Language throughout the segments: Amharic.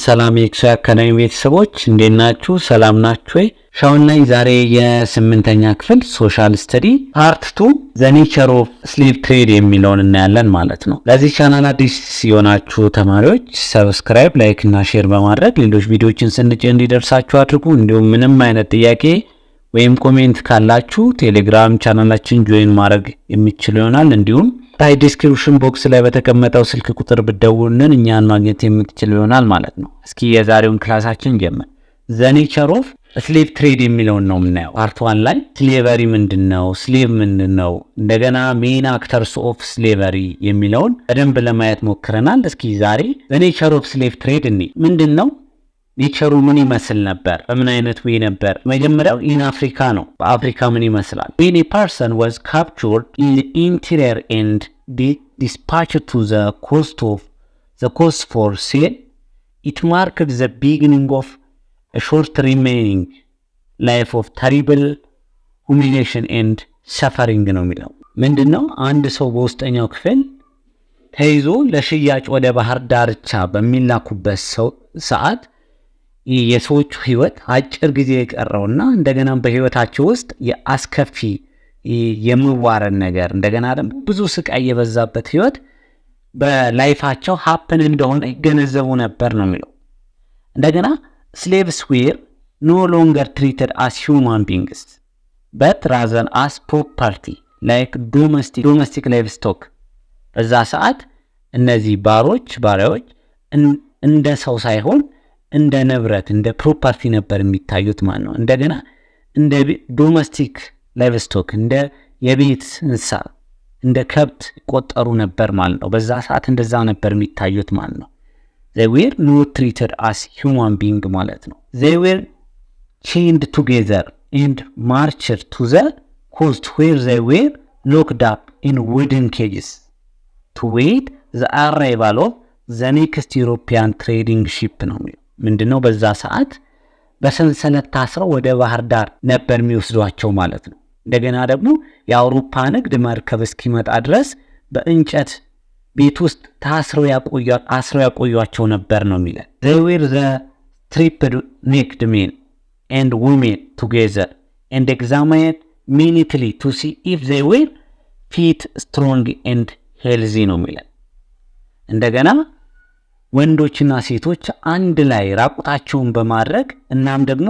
ሰላም የክሱ አካዳሚ ቤተሰቦች እንዴት ናችሁ? ሰላም ናችሁ ወይ? ሻውን ላይ ዛሬ የስምንተኛ ክፍል ሶሻል ስተዲ ፓርት 2 ዘ ኔቸር ኦፍ ስሌቭ ትሬድ የሚለውን እናያለን ማለት ነው። ለዚህ ቻናል አዲስ የሆናችሁ ተማሪዎች ሰብስክራይብ፣ ላይክ እና ሼር በማድረግ ሌሎች ቪዲዮዎችን ስንጭ እንዲደርሳችሁ አድርጉ። እንዲሁም ምንም አይነት ጥያቄ ወይም ኮሜንት ካላችሁ ቴሌግራም ቻናላችን ጆይን ማድረግ የሚችሉ ይሆናል። እንዲሁም ታይ ዲስክሪፕሽን ቦክስ ላይ በተቀመጠው ስልክ ቁጥር ብትደውሉልን እኛን ማግኘት የምትችሉ ይሆናል ማለት ነው። እስኪ የዛሬውን ክላሳችን ጀምር። ዘ ኔቸር ኦፍ ስሌቭ ትሬድ የሚለውን ነው የምናየው። ፓርት 1 ላይ ስሌቨሪ ምንድነው፣ ስሌቭ ምንድነው፣ እንደገና ሜን አክተርስ ኦፍ ስሌቨሪ የሚለውን በደንብ ለማየት ሞክረናል። እስኪ ዛሬ ዘ ኔቸር ኦፍ ስሌቭ ትሬድ ምንድነው፣ ኔቸሩ ምን ይመስል ነበር፣ በምን አይነት ወይ ነበር። መጀመሪያው ኢን አፍሪካ ነው። በአፍሪካ ምን ይመስላል? when a person was captured in the interior and dispatched to the coast for sale, it marked the beginning of a short remaining life of terrible humiliation and suffering ነው የሚለው። ምንድነው? አንድ ሰው በውስጠኛው ክፍል ተይዞ ለሽያጭ ወደ ባህር ዳርቻ በሚላኩበት ሰዓት የሰዎቹ ህይወት አጭር ጊዜ የቀረውና እንደገና በህይወታቸው ውስጥ የአስከፊ የመዋረድ ነገር እንደገና ደግሞ ብዙ ስቃይ የበዛበት ህይወት በላይፋቸው ሀፕን እንደሆነ ይገነዘቡ ነበር ነው የሚለው። እንደገና slaves were no longer treated as human beings but rather as property like domestic livestock። በዛ ሰዓት እነዚህ ባሪያዎች እንደ ሰው ሳይሆን እንደ ንብረት እንደ ፕሮፐርቲ ነበር የሚታዩት ማለት ነው። እንደገና እንደ ዶሜስቲክ ላይቭስቶክ እንደ የቤት እንስሳ እንደ ከብት ይቆጠሩ ነበር ማለት ነው። በዛ ሰዓት እንደዛ ነበር የሚታዩት ማለት ነው። they were not treated as human being ማለት ነው። they were chained together and marched to the coast where they were locked up in wooden cages to wait the arrival of the next European trading ship ነው። ምንድነው? በዛ ሰዓት በሰንሰለት ታስረው ወደ ባህር ዳር ነበር የሚወስዷቸው ማለት ነው። እንደገና ደግሞ የአውሮፓ ንግድ መርከብ እስኪመጣ ድረስ በእንጨት ቤት ውስጥ ታስረው ያቆዩአቸው ነበር ነው የሚለው። they were the stripped naked men and women together and examined minutely to see if they were fit, strong and healthy ነው የሚለው። እንደገና ወንዶችና ሴቶች አንድ ላይ ራቁታቸውን በማድረግ እናም ደግሞ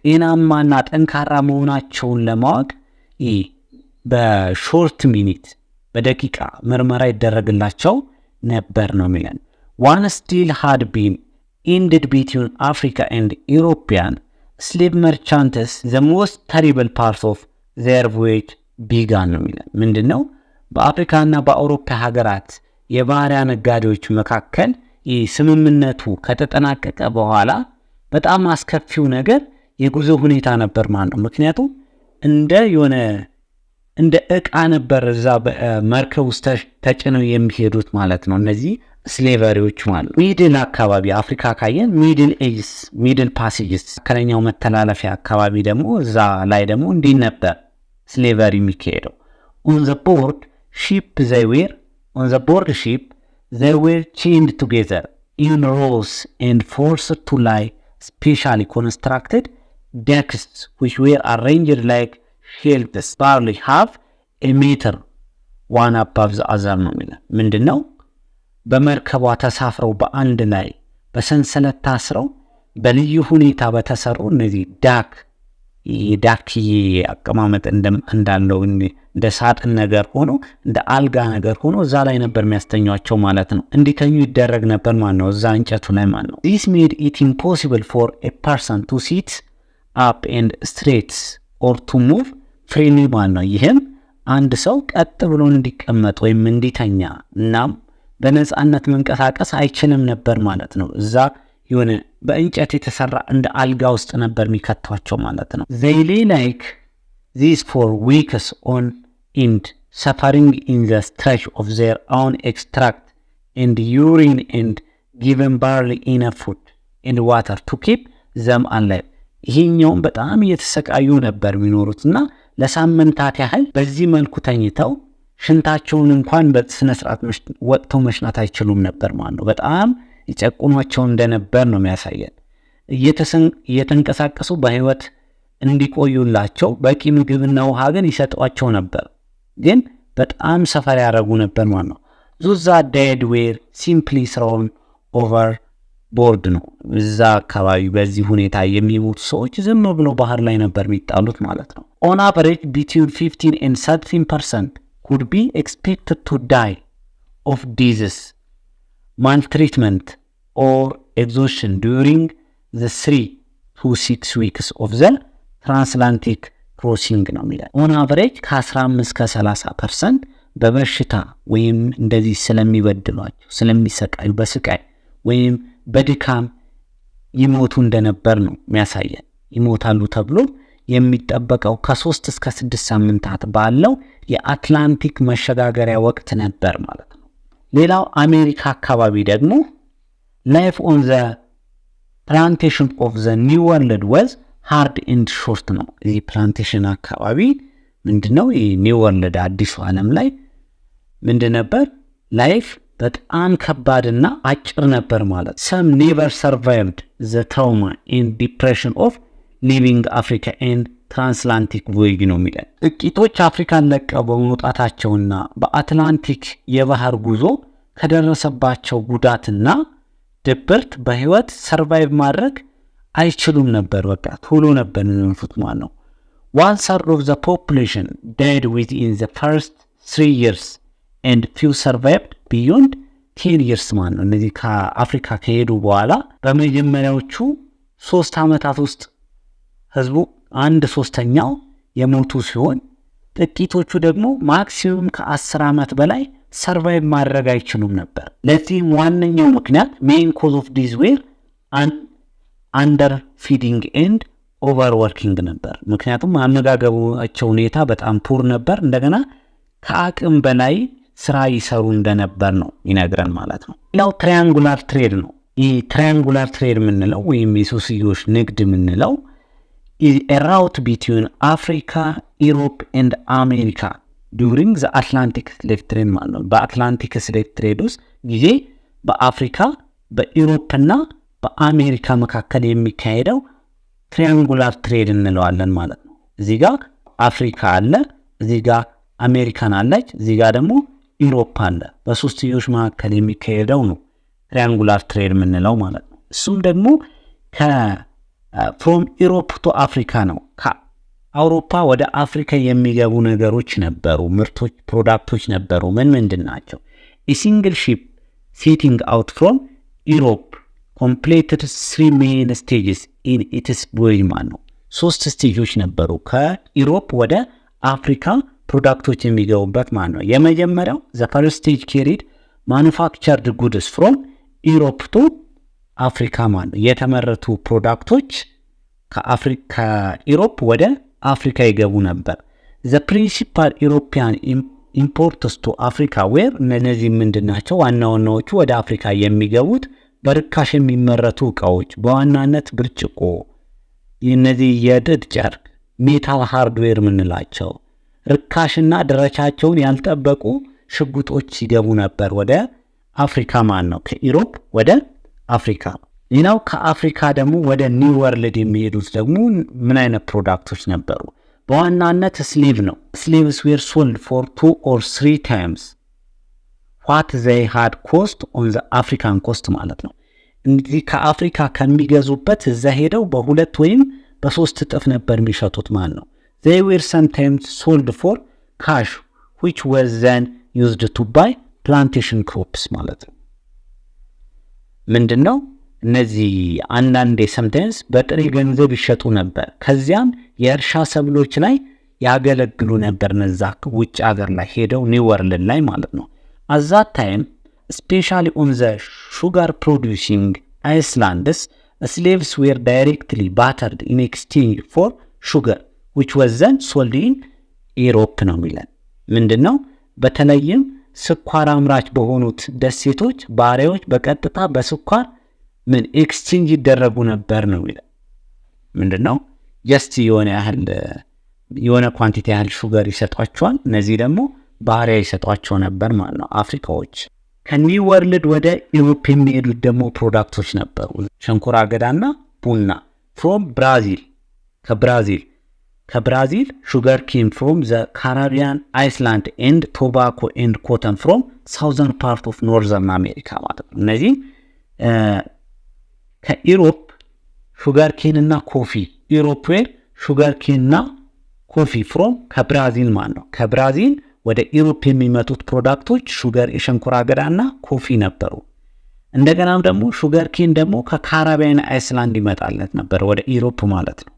ጤናማና ጠንካራ መሆናቸውን ለማወቅ በሾርት ሚኒት በደቂቃ ምርመራ ይደረግላቸው ነበር ነው የሚለን። one still had been ended between Africa and European slave merchants the most terrible part of their voyage began ነው የሚለን። ምንድነው? በአፍሪካና በአውሮፓ ሀገራት የባሪያ ነጋዴዎች መካከል ስምምነቱ ከተጠናቀቀ በኋላ በጣም አስከፊው ነገር የጉዞ ሁኔታ ነበር ማለት ነው። ምክንያቱም እንደ ዕቃ ነበር እዛ በመርከብ ውስጥ ተጭነው የሚሄዱት ማለት ነው። እነዚህ ስሌቨሪዎች ማለት ነው። ሚድል አካባቢ አፍሪካ ካየን ሚድል ፓሴጅስ ከለኛው መተላለፊያ አካባቢ ደግሞ እዛ ላይ ደግሞ እንዲህ ነበር ስሌቨሪ የሚካሄደው። on the board ship they were chained together in rows and forced to lie specially constructed decks which were arranged like shelves barely half a meter one above the other ነው የሚለው። ምንድነው? በመርከቧ ተሳፍረው በአንድ ላይ በሰንሰለት ታስረው በልዩ ሁኔታ በተሰሩ እነዚህ ዳክ አቀማመጥ እንዳለው እንደ ሳጥን ነገር ሆኖ እንደ አልጋ ነገር ሆኖ እዛ ላይ ነበር የሚያስተኛቸው ማለት ነው። እንዲተኙ ይደረግ ነበር ማለት ነው፣ እዛ እንጨቱ ላይ ማለት ነው። this made it impossible for a person to sit up and straight or to move freely ማለት ነው። ይህም አንድ ሰው ቀጥ ብሎ እንዲቀመጥ ወይም እንዲተኛ እናም በነፃነት መንቀሳቀስ አይችልም ነበር ማለት ነው። እዛ የሆነ በእንጨት የተሰራ እንደ አልጋ ውስጥ ነበር የሚከቷቸው ማለት ነው። they lay like this for weeks on end, suffering in the stretch of their own extract and urine and given barely enough food and water to keep them alive። ይሄኛውም በጣም እየተሰቃዩ ነበር የሚኖሩትና ለሳምንታት ያህል በዚህ መልኩ ተኝተው ሽንታቸውን እንኳን በስነ ስርዓት ወጥተው መሽናት አይችሉም ነበር ማለት ነው። በጣም ይጨቁኗቸው እንደነበር ነው የሚያሳየን። እየተንቀሳቀሱ በህይወት እንዲቆዩላቸው በቂ ምግብና ውሃ ግን ይሰጧቸው ነበር፣ ግን በጣም ሰፈር ያደረጉ ነበር ማለት ነው። ዙዛ ዴድ ዌር ሲምፕሊ ስሮን ኦቨር ቦርድ ነው። እዛ አካባቢ በዚህ ሁኔታ የሚሞቱ ሰዎች ዝም ብሎ ባህር ላይ ነበር የሚጣሉት ማለት ነው። ኦን አቨሬጅ ቢትዊን 15 and 13% could be expected to die of disease, maltreatment or exhaustion during the 3 to 6 weeks of the transatlantic crossing ነው የሚለው። ኦን አቨሬጅ ከ15 እስከ 30% በበሽታ ወይም እንደዚህ ስለሚበድሏቸው ስለሚሰቃዩ በስቃይ ወይም በድካም ይሞቱ እንደነበር ነው የሚያሳየን። ይሞታሉ ተብሎ የሚጠበቀው ከ3 እስከ 6 ሳምንታት ባለው የአትላንቲክ መሸጋገሪያ ወቅት ነበር ማለት ነው። ሌላው አሜሪካ አካባቢ ደግሞ life on the plantation of the new world was hard and short ነው። እዚህ ፕላንቴሽን አካባቢ ምንድነው ይህ ኒው ወርልድ አዲሱ ዓለም ላይ ምንድን ነበር? ላይፍ በጣም ከባድና አጭር ነበር ማለት። some never survived the trauma and depression of leaving Africa and transatlantic voyage ነው የሚለው። ጥቂቶች አፍሪካን ለቀው በመውጣታቸውና በአትላንቲክ የባህር ጉዞ ከደረሰባቸው ጉዳትና ድብርት በህይወት ሰርቫይቭ ማድረግ አይችሉም ነበር። በቃ ቶሎ ነበር የሚሞቱት ማለት ነው። 1/3 of the population died within the first 3 years and few survived beyond 10 years ማለት ነው። እነዚህ ከአፍሪካ ከሄዱ በኋላ በመጀመሪያዎቹ 3 ዓመታት ውስጥ ህዝቡ 1/3 የሞቱ ሲሆን ጥቂቶቹ ደግሞ ማክሲመም ከ10 ዓመት በላይ ሰርቫይቭ ማድረግ አይችሉም ነበር። ለዚህም ዋነኛው ምክንያት main cause of this were under feeding and overworking ነበር። ምክንያቱም አመጋገባቸው ሁኔታ በጣም ፑር ነበር፣ እንደገና ከአቅም በላይ ስራ ይሰሩ እንደነበር ነው ይነግረን ማለት ነው። ሌላው ትራያንጉላር ትሬድ ነው። ይህ ትራያንጉላር ትሬድ የምንለው ወይም የሶስትዮሽ ንግድ የምንለው is a route between Africa, Europe and America during the Atlantic slave trade ማለት ነው። በአትላንቲክ ስሌቭ ትሬድ ውስጥ ጊዜ በአፍሪካ በኢሮፕና በአሜሪካ መካከል የሚካሄደው ትራያንጉላር ትሬድ እንለዋለን ማለት ነው። እዚህ ጋር አፍሪካ አለ፣ እዚህ ጋር አሜሪካን አለች፣ እዚህ ጋር ደግሞ ኢሮፕ አለ። በሶስትዮሽ መካከል የሚካሄደው ነው ትራያንጉላር ትሬድ የምንለው ማለት ነው። እሱም ደግሞ from Europe to Africa ነው። ከአውሮፓ ወደ አፍሪካ የሚገቡ ነገሮች ነበሩ፣ ምርቶች ፕሮዳክቶች ነበሩ። ምንድን ናቸው? a single ship setting out from Europe completed 3 main stages in its voyage ማለት ነው። 3 ስቴጆች ነበሩ ከኢሮፕ ወደ አፍሪካ ፕሮዳክቶች የሚገቡበት ማለት ነው። የመጀመሪያው the first stage carried manufactured goods from Europe to አፍሪካ ማለት ነው። የተመረቱ ፕሮዳክቶች ከኢሮፕ ወደ አፍሪካ ይገቡ ነበር። the principal European imports to Africa were እነዚህ ምንድናቸው? ዋናዎቹ ወደ አፍሪካ የሚገቡት በርካሽ የሚመረቱ እቃዎች በዋናነት ብርጭቆ፣ እነዚህ የድድ ጨርቅ፣ ሜታል ሃርድዌር ምንላቸው ርካሽና ደረጃቸውን ያልጠበቁ ሽጉጦች ሲገቡ ነበር ወደ አፍሪካ ማለት ነው። ከኢሮፕ ወደ አፍሪካ። ሌላው ከአፍሪካ ደግሞ ወደ ኒው ወርልድ የሚሄዱት ደግሞ ምን አይነት ፕሮዳክቶች ነበሩ? በዋናነት ስሌቭ ነው። slaves were sold for 2 or 3 times what they had cost on the African coast ማለት ነው። እንግዲህ ከአፍሪካ ከሚገዙበት እዛ ሄደው በ2 ወይም በ3 እጥፍ ነበር የሚሸጡት ማለት ነው። they were sometimes sold for cash which was then used to buy plantation crops ማለት ነው። ምንድነው? እነዚህ አንዳንዴ sometimes በጥሬ ገንዘብ ይሸጡ ነበር፣ ከዚያም የእርሻ ሰብሎች ላይ ያገለግሉ ነበር። እነዛ ውጭ ሀገር ላይ ሄደው ኒው ወርልድ ላይ ማለት ነው። at that time especially on the sugar producing islands slaves were directly bartered in exchange for sugar which was then sold in Europe ነው የሚለን። ምንድነው? በተለይም ስኳር አምራች በሆኑት ደሴቶች ባሪያዎች በቀጥታ በስኳር ኤክስቼንጅ ይደረጉ ነበር ነው የሚለን። ምንድነው? ጀስት የሆነ ኳንቲቲ ያህል ሹገር ይሰጧቸዋል። እነዚህ ደግሞ ባሪያ ይሰጧቸው ነበር ማለት ነው አፍሪካዎች። ከኒው ወርልድ ወደ ኢሮፕ የሚሄዱት ደግሞ ፕሮዳክቶች ነበሩ፣ ሸንኮራ አገዳና ቡና ፍሮም ብራዚል። ከብራዚል ሹገር ኬን ፍሮም ዘ ካራቢያን አይስላንድ ኤንድ ቶባኮ ኤንድ ኮተን ፍሮም ሳውዘርን ፓርት ኦፍ ኖርዘርን አሜሪካ ማለት ነው። እነዚህ ከኢሮፕ ሹገር ኬን እና ኮፊ፣ ኢሮፕ ዌር ሹገር ኬን እና ኮፊ ፍሮም ከብራዚል ማለት ነው። ከብራዚል ወደ ኢሮፕ የሚመጡት ፕሮዳክቶች ሹገር የሸንኮራ አገዳና ኮፊ ነበሩ። እንደገናም ደግሞ ሹገር ኬን ደግሞ ከካራቢያን አይስላንድ ይመጣለት ነበር ወደ ኢሮፕ ማለት ነው።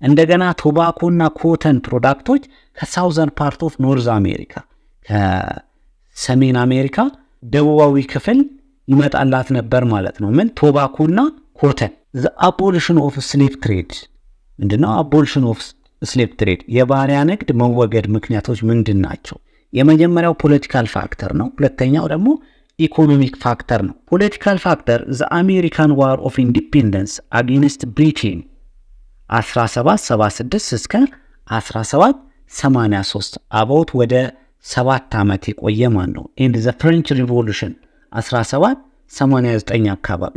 እንደገና ቶባኮ እና ኮተን ፕሮዳክቶች ከሳውዘርን ፓርት ኦፍ ኖርዝ አሜሪካ ከሰሜን አሜሪካ ደቡባዊ ክፍል ይመጣላት ነበር ማለት ነው። ምን ቶባኮ እና ኮተን። ዘ አቦሊሽን ኦፍ ስሌቭ ትሬድ ምንድነው? አቦሊሽን ኦፍ ስሌቭ ትሬድ የባሪያ ንግድ መወገድ ምክንያቶች ምንድን ናቸው? የመጀመሪያው ፖለቲካል ፋክተር ነው። ሁለተኛው ደግሞ ኢኮኖሚክ ፋክተር ነው። ፖለቲካል ፋክተር ዘ አሜሪካን ዋር ኦፍ ኢንዲፔንደንስ አጌንስት ብሪቴን 1776 እስከ 1783 አባውት ወደ 7 ዓመት የቆየ ማለት ነው። ኤንድ ዘ ፍሬንች ሪቮሉሽን 1789 አካባቢ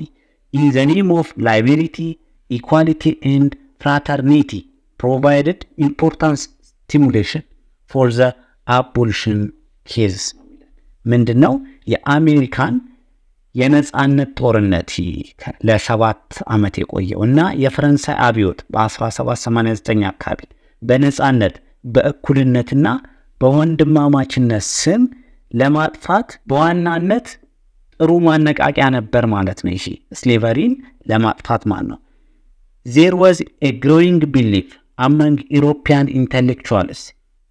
ኢን ዘ ኔም ኦፍ ላይቤሪቲ ኢኳሊቲ ኤንድ ፍራተርኒቲ ፕሮቫይድድ ኢምፖርታንት ስቲሙሌሽን ፎር ዘ አቦሊሽን ኬዝ። ምንድን ነው? የአሜሪካን የነጻነት ጦርነት ለ7 ዓመት የቆየው እና የፈረንሳይ አብዮት በ1789 አካባቢ በነጻነት በእኩልነትና በወንድማማችነት ስም ለማጥፋት በዋናነት ጥሩ ማነቃቂያ ነበር ማለት ነው። ይሄ ስሌቨሪን ለማጥፋት ማለት ነው። There was a growing belief among European intellectuals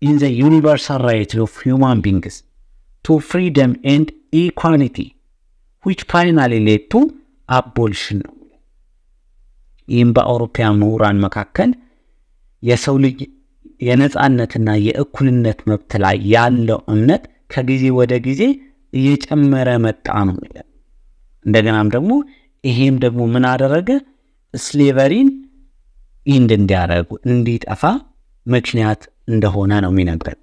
in the universal right of human beings to freedom and equality, which finally led to abolition. ይህም በአውሮፓውያን ምሁራን መካከል የሰው ልጅ የነጻነትና የእኩልነት መብት ላይ ያለው እምነት ከጊዜ ወደ ጊዜ እየጨመረ መጣ ነው። እንደገናም ደግሞ ይሄም ደግሞ ምን አደረገ? ስሌቨሪን እንዲጠፋ ምክንያት እንደሆነ ነው የሚነግረን።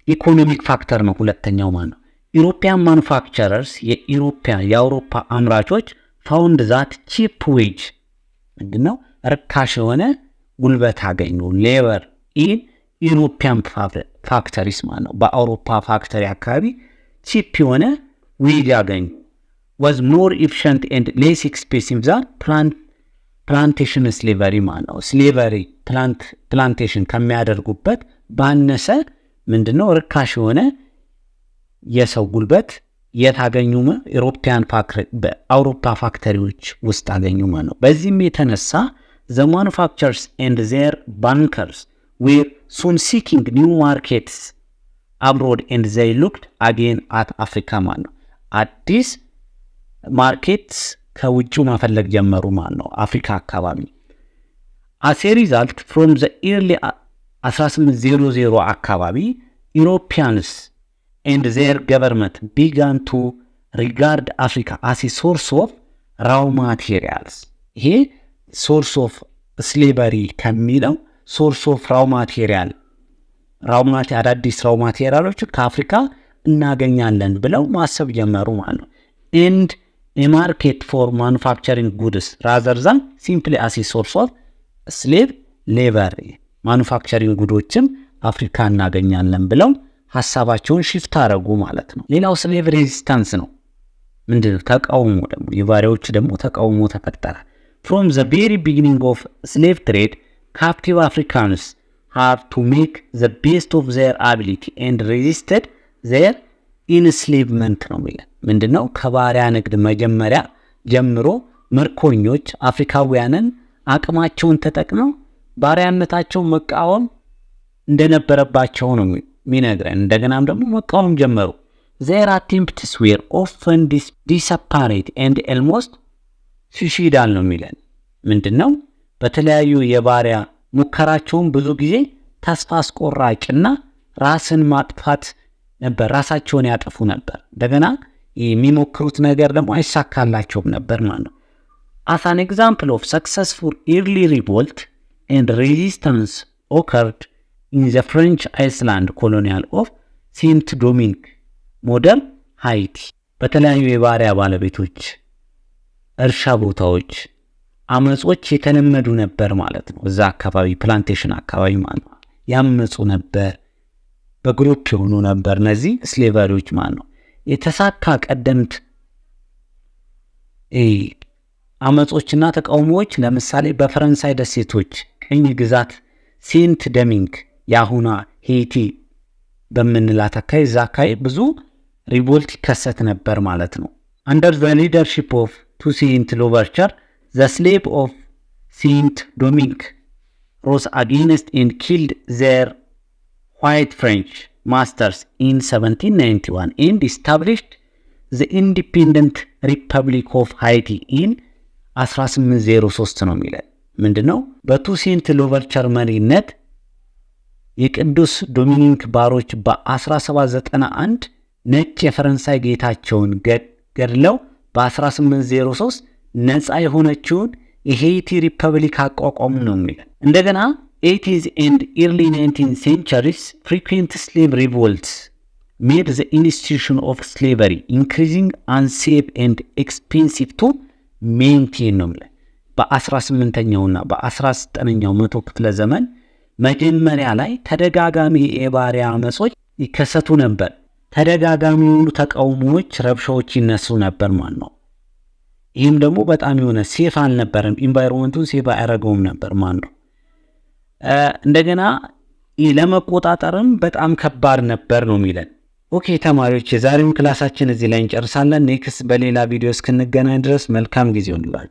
ኢኮኖሚክ ፋክተር ነው ሁለተኛው ማለት ነው። ኢሮፒያን ማኑፋክቸረርስ የአውሮፓ አምራቾች ፋውንድ ዛት ቺፕ ዌጅ ምንድነው? ርካሽ የሆነ ጉልበት አገኙ። ሌበር ኢን ኢሮፒያን ፋክተሪስ ማለት ነው። በአውሮፓ ፋክተሪ አካባቢ ቺፕ የሆነ ዌጅ አገኙ። was more efficient and less expensive than plantation slavery ማለት ነው። ስሌቨሪ ፕላንቴሽን ከሚያደርጉበት ባነሰ ምንድነው ርካሽ የሆነ የሰው ጉልበት የታገኙ ኢሮፒያን በአውሮፓ ፋክተሪዎች ውስጥ አገኙ ማለት ነው። በዚህም የተነሳ the manufacturers and their bankers were soon seeking new markets abroad and they looked again at Africa ማለት ነው። አዲስ ማርኬትስ ከውጭ መፈለግ ጀመሩ ማለት ነው አፍሪካ አካባቢ። as a result from the early 1800 አካባቢ Europeans and their government began to regard Africa as a source of raw materials. ይሄ source of slavery ከሚለው source of raw material አዳዲስ raw materials ከአፍሪካ እናገኛለን ብለው ማሰብ ጀመሩ ማለት ነው። and a market for manufacturing goods rather than simply as a source of slave labor. ማኑፋክቸሪንግ ጉዶችም አፍሪካ እናገኛለን ብለው ሐሳባቸውን ሽፍት አደረጉ ማለት ነው። ሌላው ስሌቭ ሬዚስታንስ ነው። ምንድነው? ተቃውሞ ደግሞ የባሪያዎች ደግሞ ተቃውሞ ተፈጠረ። from the very beginning of slave trade captive Africans had to make the best of their ability and resisted their enslavement ነው የሚለው። ምንድነው? ከባሪያ ንግድ መጀመሪያ ጀምሮ ምርኮኞች አፍሪካውያንን አቅማቸውን ተጠቅመው ባሪያነታቸውን መቃወም እንደነበረባቸው ነው የሚነግረን። እንደገናም ደግሞ መቃወም ጀመሩ። their attempts were often disparate and almost suicidal ነው የሚለን። ምንድነው? በተለያዩ የባሪያ ሙከራቸውን ብዙ ጊዜ ተስፋ አስቆራጭና ራስን ማጥፋት ነበር። ራሳቸውን ያጠፉ ነበር። እንደገና የሚሞክሩት ነገር ደግሞ አይሳካላቸውም ነበር ማለት ነው። as an example of successful early revolt and resistance occurred in the French Iceland colonial of ሴንት ዶሚንግ፣ ሞደርን ሃይቲ በተለያዩ የባሪያ ባለቤቶች እርሻ ቦታዎች አመጾች የተለመዱ ነበር ማለት ነው። እዛ አካባቢ ፕላንቴሽን አካባቢ ማለት ነው ያመጹ ነበር፣ በግሩፕ የሆኑ ነበር እነዚህ ስሌቨሪዎች ማለት ነው። የተሳካ ቀደምት አመጾችና ተቃውሞዎች ለምሳሌ በፈረንሳይ ደሴቶች ቅኝ ግዛት ሴንት ዶሚንግ የአሁኗ ሄይቲ በምንላት አካባቢ እዛ አካባቢ ብዙ ሪቮልት ይከሰት ነበር ማለት ነው። under the leadership of two Saint Louverture, the slave of Saint Domingue rose against and killed their white French masters in 1791 and established the independent Republic of Haiti in 1803 ነው የሚለው ምንድነው? በቱ ሴንት ሎቨርቸር መሪነት የቅዱስ ዶሚኒክ ባሮች በ1791 ነጭ የፈረንሳይ ጌታቸውን ገድለው በ1803 ነፃ የሆነችውን የሄይቲ ሪፐብሊክ አቋቋሙ ነው የሚለው። እንደገና 80s and early 19th centuries frequent slave revolts made the institution of slavery increasing unsafe and expensive to maintain ነው የሚለው። በ18ኛውና በ19ኛው መቶ ክፍለ ዘመን መጀመሪያ ላይ ተደጋጋሚ የባሪያ አመጾች ይከሰቱ ነበር። ተደጋጋሚ የሆኑ ተቃውሞዎች፣ ረብሻዎች ይነሱ ነበር ማለት ነው። ይህም ደግሞ በጣም የሆነ ሴፍ አልነበረም፣ ኢንቫይሮንመንቱን ሴፍ አያደርገውም ነበር ማለት ነው። እንደገና ለመቆጣጠርም በጣም ከባድ ነበር ነው የሚለን። ኦኬ ተማሪዎች የዛሬውን ክላሳችን እዚህ ላይ እንጨርሳለን። ኔክስት በሌላ ቪዲዮ እስክንገናኝ ድረስ መልካም ጊዜ ይሁንላችሁ።